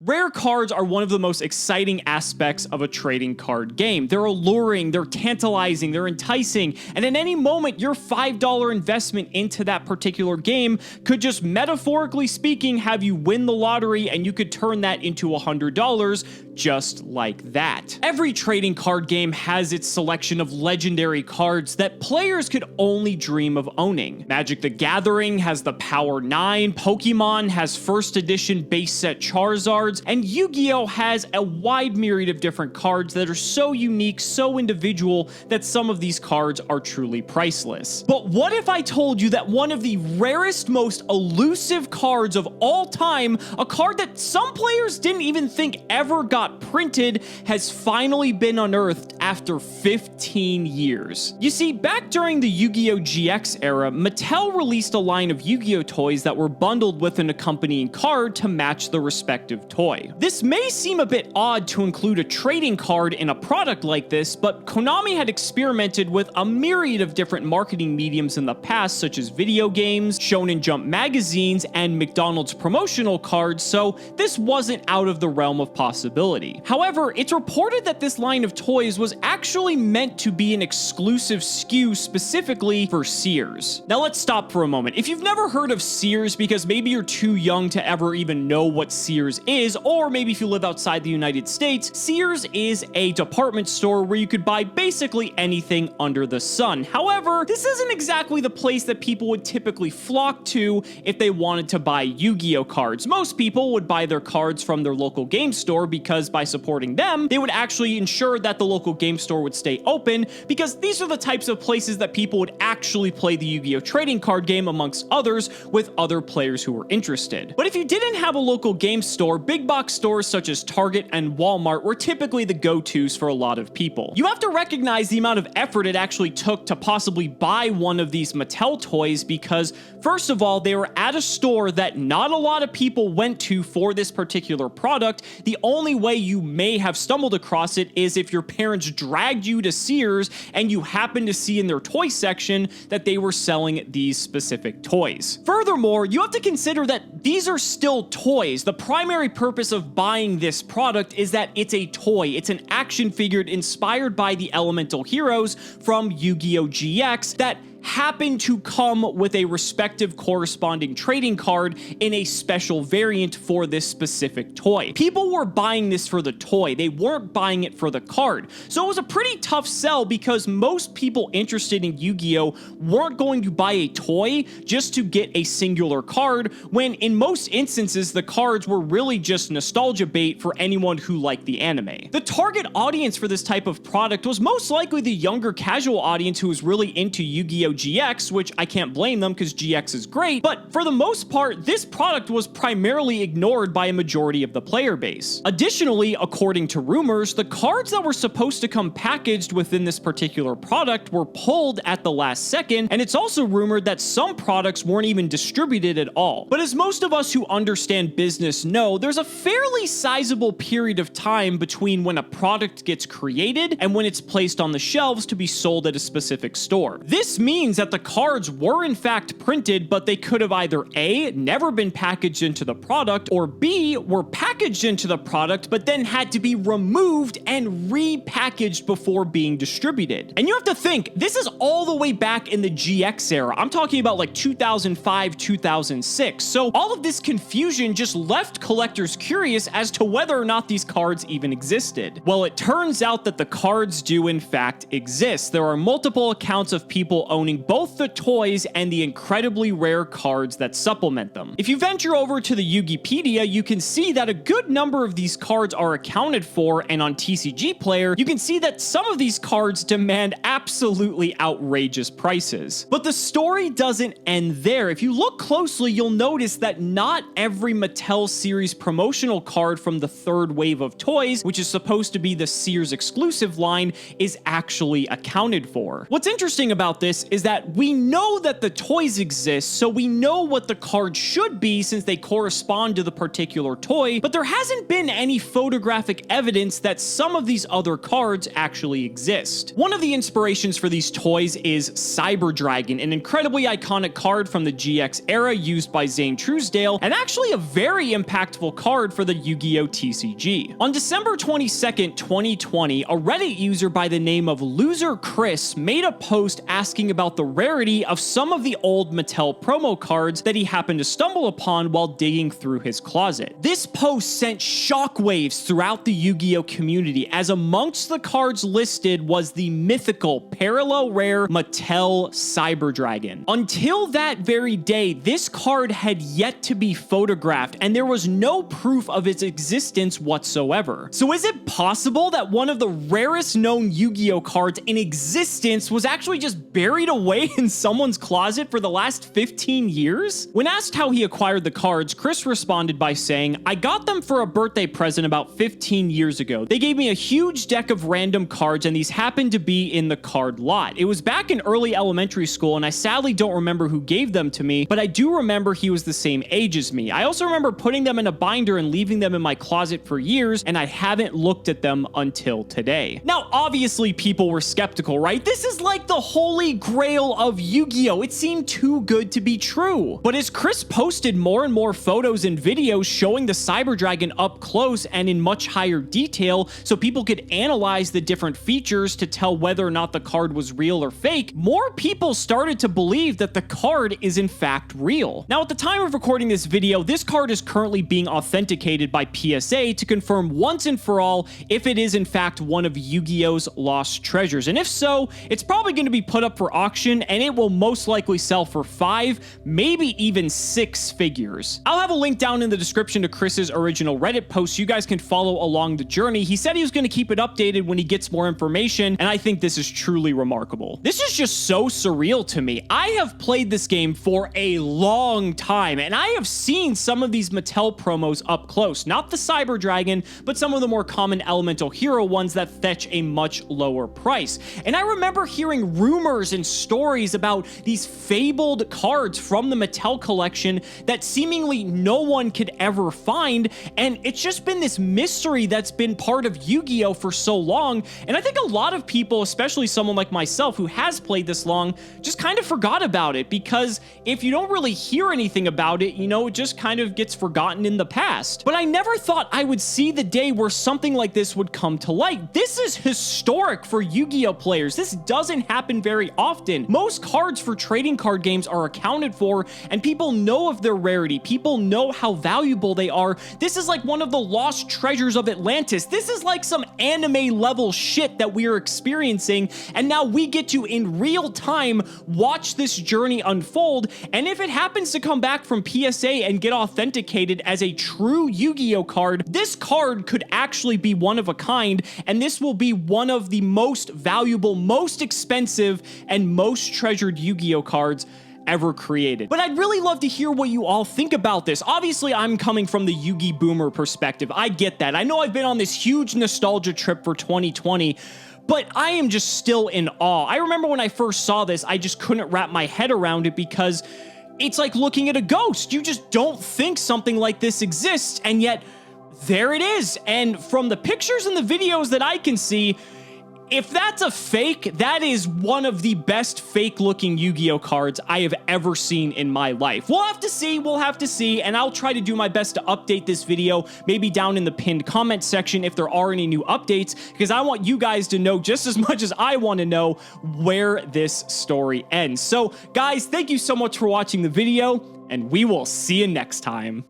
Rare cards are one of the most exciting aspects of a trading card game. They're alluring, they're tantalizing, they're enticing, and at any moment, your $5 investment into that particular game could just metaphorically speaking have you win the lottery, and you could turn that into $100 just like that. Every trading card game has its selection of legendary cards that players could only dream of owning. Magic the Gathering has the Power 9, Pokemon has first edition base set Charizards, and Yu-Gi-Oh! Has a wide myriad of different cards that are so unique, so individual, that some of these cards are truly priceless. But what if I told you that one of the rarest, most elusive cards of all time, a card that some players didn't even think ever got printed, has finally been unearthed after 15 years? You see, back during the Yu-Gi-Oh! GX era, Mattel released a line of Yu-Gi-Oh! Toys that were bundled with an accompanying card to match the respective toy. This may seem a bit odd to include a trading card in a product like this, but Konami had experimented with a myriad of different marketing mediums in the past, such as video games, Shonen Jump magazines, and McDonald's promotional cards, so this wasn't out of the realm of possibility. However, it's reported that this line of toys was actually meant to be an exclusive SKU specifically for Sears. Now let's stop for a moment. If you've never heard of Sears because maybe you're too young to ever even know what Sears is, or maybe if you live outside the United States, Sears is a department store where you could buy basically anything under the sun. However, this isn't exactly the place that people would typically flock to if they wanted to buy Yu-Gi-Oh! Cards. Most people would buy their cards from their local game store because by supporting them, they would actually ensure that the local game store would stay open, because these are the types of places that people would actually play the Yu-Gi-Oh! Trading card game amongst others with other players who were interested. But if you didn't have a local game store, big box stores such as Target and Walmart were typically the go-tos for a lot of people. You have to recognize the amount of effort it actually took to possibly buy one of these Mattel toys, because first of all, they were at a store that not a lot of people went to for this particular product. The only way you may have stumbled across it is if your parents dragged you to Sears and you happened to see in their toy section that they were selling these specific toys. Furthermore, you have to consider that these are still toys. The primary purpose of buying this product is that it's a toy. It's an action figure inspired by the elemental heroes from Yu-Gi-Oh! GX that happen to come with a respective corresponding trading card in a special variant for this specific toy. People were buying this for the toy. They weren't buying it for the card. So it was a pretty tough sell, because most people interested in Yu-Gi-Oh! Weren't going to buy a toy just to get a singular card, when in most instances the cards were really just nostalgia bait for anyone who liked the anime. The target audience for this type of product was most likely the younger casual audience who was really into Yu-Gi-Oh! GX, which I can't blame them because GX is great, but for the most part, this product was primarily ignored by a majority of the player base. Additionally, according to rumors, the cards that were supposed to come packaged within this particular product were pulled at the last second, and it's also rumored that some products weren't even distributed at all. But as most of us who understand business know, there's a fairly sizable period of time between when a product gets created and when it's placed on the shelves to be sold at a specific store. This means that the cards were in fact printed, but they could have either A, never been packaged into the product, or B, were packaged into the product but then had to be removed and repackaged before being distributed. And you have to think, this is all the way back in the GX era. I'm talking about like 2005, 2006. So all of this confusion just left collectors curious as to whether or not these cards even existed. Well, it turns out that the cards do in fact exist. There are multiple accounts of people owning both the toys and the incredibly rare cards that supplement them. If you venture over to the Yugipedia, you can see that a good number of these cards are accounted for, and on TCG Player, you can see that some of these cards demand absolutely outrageous prices. But the story doesn't end there. If you look closely, you'll notice that not every Mattel series promotional card from the third wave of toys, which is supposed to be the Sears exclusive line, is actually accounted for. What's interesting about this is is that we know that the toys exist, so we know what the cards should be since they correspond to the particular toy, but there hasn't been any photographic evidence that some of these other cards actually exist. One of the inspirations for these toys is Cyber Dragon, an incredibly iconic card from the GX era used by Zane Truesdale, and actually a very impactful card for the Yu-Gi-Oh! TCG. On December 22nd, 2020, a Reddit user by the name of Loser Chris made a post asking about the rarity of some of the old Mattel promo cards that he happened to stumble upon while digging through his closet. This post sent shockwaves throughout the Yu-Gi-Oh! Community, as amongst the cards listed was the mythical parallel rare Mattel Cyber Dragon. Until that very day, this card had yet to be photographed, and there was no proof of its existence whatsoever. So is it possible that one of the rarest known Yu-Gi-Oh! Cards in existence was actually just buried away in someone's closet for the last 15 years? When asked how he acquired the cards, Chris responded by saying, "I got them for a birthday present about 15 years ago. They gave me a huge deck of random cards, and these happened to be in the card lot. It was back in early elementary school, and I sadly don't remember who gave them to me, but I do remember he was the same age as me. I also remember putting them in a binder and leaving them in my closet for years, and I haven't looked at them until today." Now, obviously, people were skeptical, right? This is like the holy grail of Yu-Gi-Oh! It seemed too good to be true. But as Chris posted more and more photos and videos showing the Cyber Dragon up close and in much higher detail so people could analyze the different features to tell whether or not the card was real or fake, more people started to believe that the card is in fact real. Now, at the time of recording this video, this card is currently being authenticated by PSA to confirm once and for all if it is in fact one of Yu-Gi-Oh's lost treasures. And if so, it's probably going to be put up for auction, and it will most likely sell for 5, maybe even 6 figures. I'll have a link down in the description to Chris's original Reddit post so you guys can follow along the journey. He said he was going to keep it updated when he gets more information, and I think this is truly remarkable. This is just so surreal to me. I have played this game for a long time, and I have seen some of these Mattel promos up close. Not the Cyber Dragon, but some of the more common Elemental Hero ones that fetch a much lower price. And I remember hearing rumors and stories about these fabled cards from the Mattel collection that seemingly no one could ever find, and it's just been this mystery that's been part of Yu-Gi-Oh! For so long, and I think a lot of people, especially someone like myself who has played this long, just kind of forgot about it, because if you don't really hear anything about it, you know, it just kind of gets forgotten in the past. But I never thought I would see the day where something like this would come to light. This is historic for Yu-Gi-Oh! Players. This doesn't happen very often. Most cards for trading card games are accounted for, and people know of their rarity. People know how valuable they are. This is like one of the lost treasures of Atlantis. This is like some anime level shit that we are experiencing, and now we get to, in real time, watch this journey unfold. And if it happens to come back from PSA and get authenticated as a true Yu-Gi-Oh! Card, this card could actually be one of a kind, and this will be one of the most valuable, most expensive, and most treasured Yu-Gi-Oh! Cards ever created. But I'd really love to hear what you all think about this. Obviously, I'm coming from the Yu-Gi boomer perspective. I get that. I know I've been on this huge nostalgia trip for 2020, but I am just still in awe. I remember when I first saw this, I just couldn't wrap my head around it, because it's like looking at a ghost. You just don't think something like this exists, and yet there it is. And from the pictures and the videos that I can see, if that's a fake, that is one of the best fake-looking Yu-Gi-Oh! Cards I have ever seen in my life. We'll have to see, and I'll try to do my best to update this video, maybe down in the pinned comment section if there are any new updates, because I want you guys to know just as much as I want to know where this story ends. So, guys, thank you so much for watching the video, and we will see you next time.